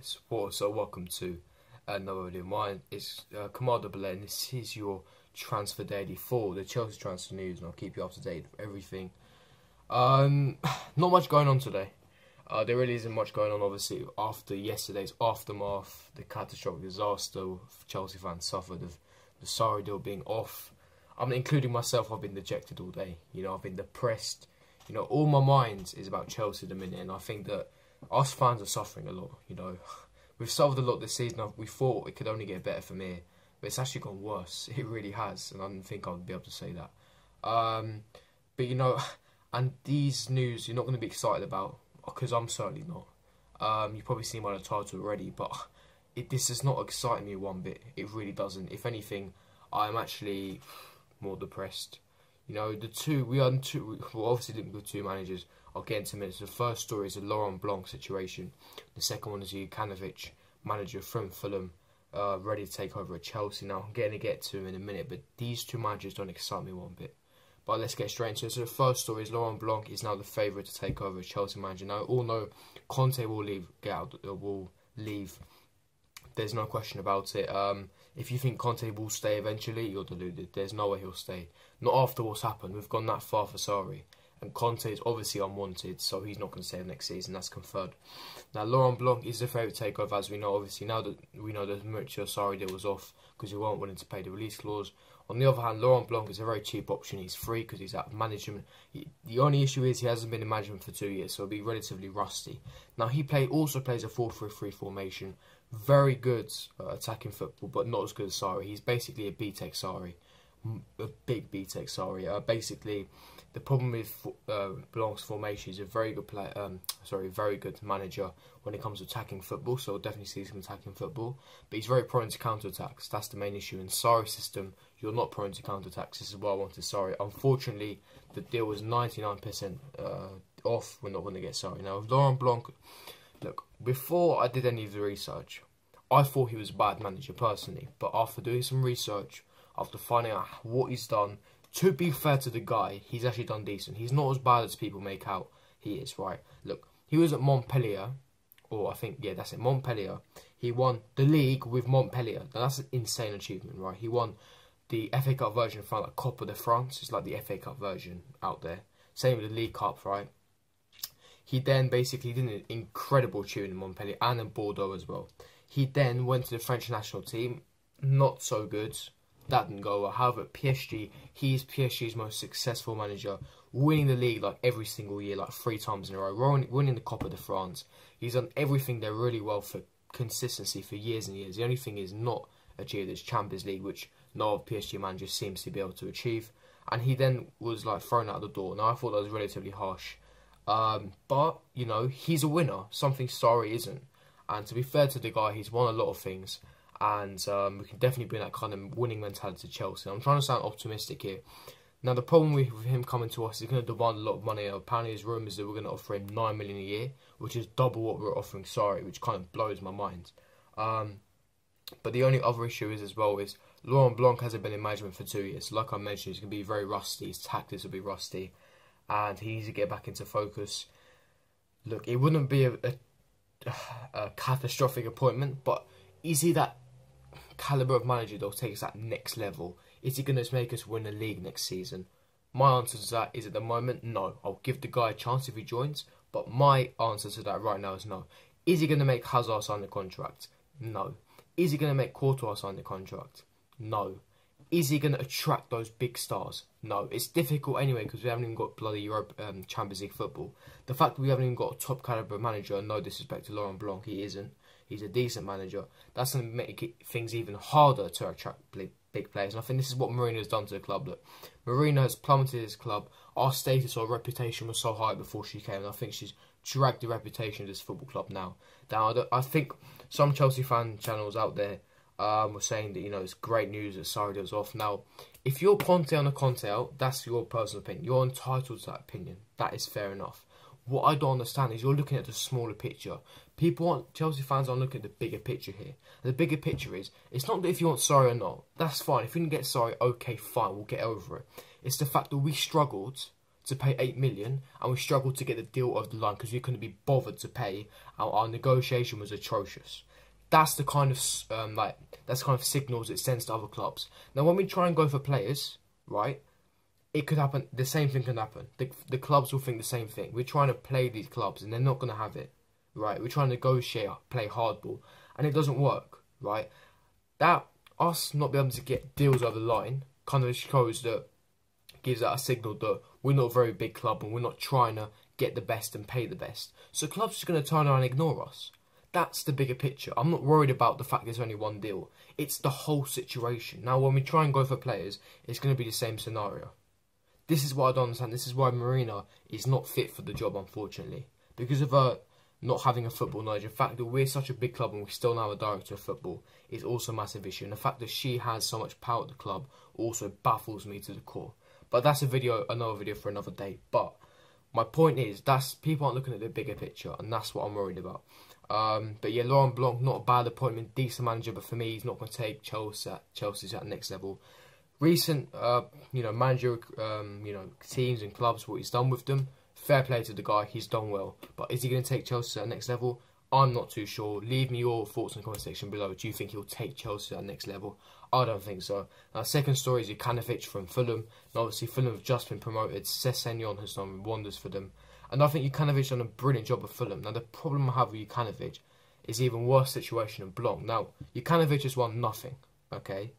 Support, so welcome to another video. Mine is Kamada Belay, and this is your transfer daily for the Chelsea transfer news, and I'll keep you up to date with everything. Not much going on today. There really isn't much going on, obviously, after yesterday's aftermath, the catastrophic disaster Chelsea fans suffered of the Sarri deal being off. I mean, including myself, I've been dejected all day. You know, I've been depressed. You know, all my mind is about Chelsea at the minute, and I think that us fans are suffering a lot. You know, we've suffered a lot this season. We thought it could only get better from here, but it's actually gone worse. It really has, and I didn't think I would be able to say that. But you know, and these news you're not going to be excited about, because I'm certainly not. You've probably seen by the title already, but this is not exciting me one bit. It really doesn't. If anything, I'm actually more depressed. You know, we obviously didn't with two managers. I'll get into minutes. The first story is the Laurent Blanc situation. The second one is the Jokanovic, manager from Fulham, ready to take over at Chelsea. Now, I'm going to get to him in a minute, but these two managers don't excite me one bit. But let's get straight into it. So the first story is Laurent Blanc is now the favourite to take over as Chelsea manager. Now, all know Conte will leave. There's no question about it. If you think Conte will stay eventually, you're deluded. There's no way he'll stay. Not after what's happened. We've gone that far for Sarri. And Conte is obviously unwanted, so he's not going to stay next season. That's confirmed. Now, Laurent Blanc is the favourite to take over, as we know. Obviously, now that we know the Mauricio Sarri deal was off because he weren't willing to pay the release clause. On the other hand, Laurent Blanc is a very cheap option. He's free because he's out of management. The only issue is he hasn't been in management for 2 years, so he'll be relatively rusty. Now, he also plays a 4-3-3 formation. Very good attacking football, but not as good as Sarri. He's basically a B-Tech Sarri. A big B-Tech Sarri. Basically, the problem with Blanc's formation is a very good very good manager when it comes to attacking football. So I'll definitely see some attacking football, but he's very prone to counter-attacks. That's the main issue. In Sarri's system, you're not prone to counter-attacks. This is why I wanted Sarri. Unfortunately, the deal was 99% off. We're not going to get Sarri. Now, with Laurent Blanc, look, before I did any of the research, I thought he was a bad manager personally, but after doing some research, after finding out what he's done, to be fair to the guy, he's actually done decent. He's not as bad as people make out he is, right? Look, he was at Montpellier, or I think, yeah, that's it, Montpellier. He won the league with Montpellier. Now, that's an insane achievement, right? He won the FA Cup version of like Copa de France. It's like the FA Cup version out there. Same with the League Cup, right? He then basically did an incredible tune in Montpellier and in Bordeaux as well. He then went to the French national team. Not so good. That didn't go well. However, PSG, he's PSG's most successful manager, winning the league like every single year, like 3 times in a row, winning the Copa de France. He's done everything there really well for consistency for years and years. The only thing he's not achieved is Champions League, which no other PSG manager seems to be able to achieve. And he then was like thrown out the door. Now, I thought that was relatively harsh. But, you know, he's a winner, something Sarri isn't. And to be fair to the guy, he's won a lot of things. And we can definitely bring that kind of winning mentality to Chelsea. I'm trying to sound optimistic here. Now, the problem with him coming to us is going to demand a lot of money. Apparently, there's rumours that we're going to offer him $9 million a year, which is double what we're offering Sarri, which kind of blows my mind. But the only other issue is Laurent Blanc hasn't been in management for 2 years. So like I mentioned, he's going to be very rusty. His tactics will be rusty. And he needs to get back into focus. Look, it wouldn't be a catastrophic appointment, but is he that calibre of manager that'll take us that next level? Is he going to make us win the league next season? My answer to that is at the moment, no. I'll give the guy a chance if he joins, but my answer to that right now is no. Is he going to make Hazard sign the contract? No. Is he going to make Courtois sign the contract? No. Is he going to attract those big stars? No. It's difficult anyway because we haven't even got bloody Champions League football. The fact that we haven't even got a top calibre manager, no disrespect to Laurent Blanc, he isn't. He's a decent manager. That's going to make things even harder to attract big players. And I think this is what Mourinho has done to the club. Look, Mourinho has plummeted his club. Our status or reputation was so high before she came. And I think she's dragged the reputation of this football club now. I think some Chelsea fan channels out there were saying that, you know, it's great news that Sarri was off. Now, if you're Conte on a Conte out, that's your personal opinion. You're entitled to that opinion. That is fair enough. What I don't understand is you're looking at the smaller picture. Chelsea fans aren't looking at the bigger picture here. And the bigger picture is, it's not that if you want Sarri or not, that's fine. If we can get Sarri, okay, fine, we'll get over it. It's the fact that we struggled to pay 8 million, and we struggled to get the deal over the line because we couldn't be bothered to pay. Our negotiation was atrocious. That's the kind of signals it sends to other clubs. Now, when we try and go for players, right, it could happen. The same thing can happen. The clubs will think the same thing. We're trying to play these clubs, and they're not going to have it, right? We're trying to negotiate, play hardball, and it doesn't work, right? That us not being able to get deals over the line kind of shows that, gives out a signal that we're not a very big club and we're not trying to get the best and pay the best. So clubs are going to turn around and ignore us. That's the bigger picture. I'm not worried about the fact there's only one deal. It's the whole situation. Now, when we try and go for players, it's going to be the same scenario. This is what I don't understand. This is why Marina is not fit for the job, unfortunately. Because of her not having a football knowledge. The fact that we're such a big club and we still don't have a director of football is also a massive issue. And the fact that she has so much power at the club also baffles me to the core. But that's another video for another day. But my point is, people aren't looking at the bigger picture, and that's what I'm worried about. But yeah, Laurent Blanc, not a bad appointment, decent manager, but for me, he's not going to take Chelsea's at the next level. Recent, manager, teams and clubs, what he's done with them, fair play to the guy, he's done well. But is he going to take Chelsea at the next level? I'm not too sure. Leave me your thoughts in the comment section below. Do you think he'll take Chelsea at the next level? I don't think so. Now, second story is Jokanovic from Fulham. And obviously, Fulham have just been promoted. Sessegnon has done wonders for them. And I think Jokanovic done a brilliant job with Fulham. Now, the problem I have with Jokanovic is even worse situation than Blanc. Now, Jokanovic has won nothing, okay?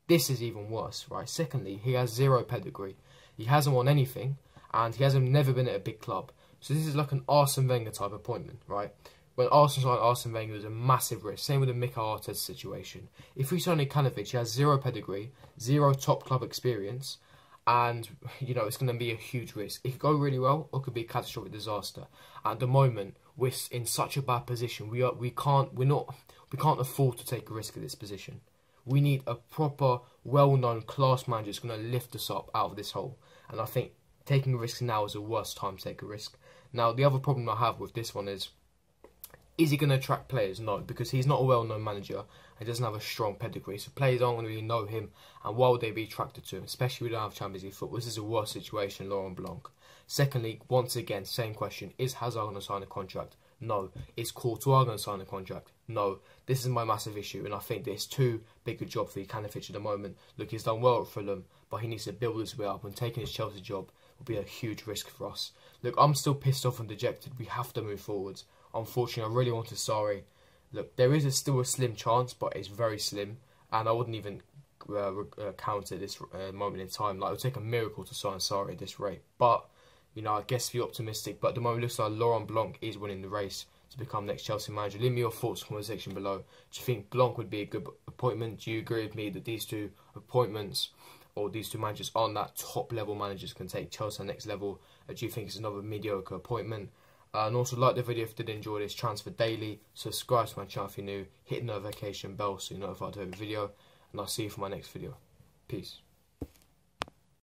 This is even worse, right? Secondly, he has zero pedigree. He hasn't won anything, and he hasn't never been at a big club. So this is like an Arsene Wenger type appointment, right? When Arsenal signed Arsene Wenger, it was a massive risk. Same with the Mikel Arteta situation. If we sign Jokanovic, he has zero pedigree, zero top club experience, and it's going to be a huge risk. It could go really well, or it could be a catastrophic disaster. At the moment, we're in such a bad position. We can't afford to take a risk at this position. We need a proper, well-known class manager that's going to lift us up out of this hole. And I think taking a risk now is the worst time to take a risk. Now, the other problem I have with this one is he going to attract players? No, because he's not a well-known manager. He doesn't have a strong pedigree, so players aren't going to really know him. And why would they be attracted to him? Especially we don't have Champions League football. This is a worse situation, Laurent Blanc. Secondly, once again, same question. Is Hazard going to sign a contract? No. Is Courtois going to sign a contract? No. This is my massive issue, and I think there's too big a job for Jokanovic at the moment. Look, he's done well at Fulham, but he needs to build his way up, and taking his Chelsea job will be a huge risk for us. Look, I'm still pissed off and dejected. We have to move forwards. Unfortunately, I really wanted Sarri. Look, there is still a slim chance, but it's very slim, and I wouldn't even count at this moment in time. Like, it would take a miracle to sign Sarri at this rate. But, I guess be optimistic. But at the moment, it looks like Laurent Blanc is winning the race to become next Chelsea manager. Leave me your thoughts in the comment section below. Do you think Blanc would be a good appointment? Do you agree with me that these two appointments or these two managers aren't that top level managers can take Chelsea to the next level? Or do you think it's another mediocre appointment? And also like the video if you did enjoy this. Transfer daily. Subscribe to my channel if you're new. Hit the notification bell so you're notified of every video. And I'll see you for my next video. Peace.